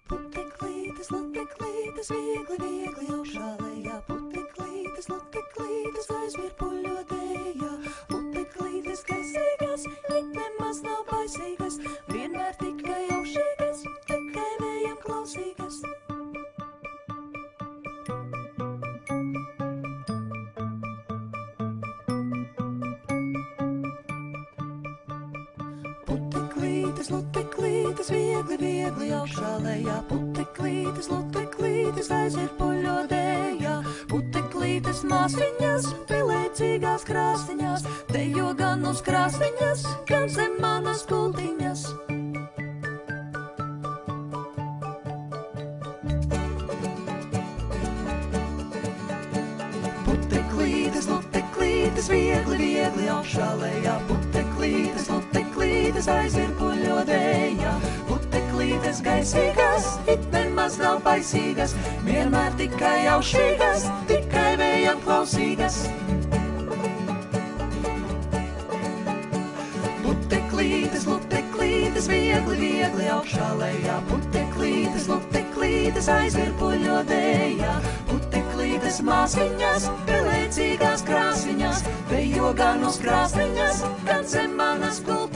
Puteklītes, luteklītes, viegli, viegli augšā lejā. Puteklītes, luteklītes, aizvirpuļo dējā. Puteklītes gaisīgas, it nemaz nav baisīgas, vienmēr tikai aušīgas, tikai vējam klausīgas. Puteklītes, luteklītes, viegli, viegli augšā lejā. Puteklītes, luteklītes, aizvirpuļo dējā. Puteklītes māsiņas, pelēcīgās krāstiņās, dejo gan uz krāstiņas, gan zem manas gultiņas. Puteklītes, luteklītes, viegli, viegli augšā lejā. Puteklītes, luteklītes, aizvirpuļo dējā. Puteklītes gaisīgas, it nemaz nav baisīgas, vienmēr tikai aušīgas, tikai vējam klausīgas. Puteklītes, luteklītes, viegli, viegli augšā lejā. Puteklītes, luteklītes, aizvirpuļo dējā. Puteklītes māsiņas, pelēcīgās krāsiņās, dejo gan uz krāsniņas, gan zem manas gultiņas.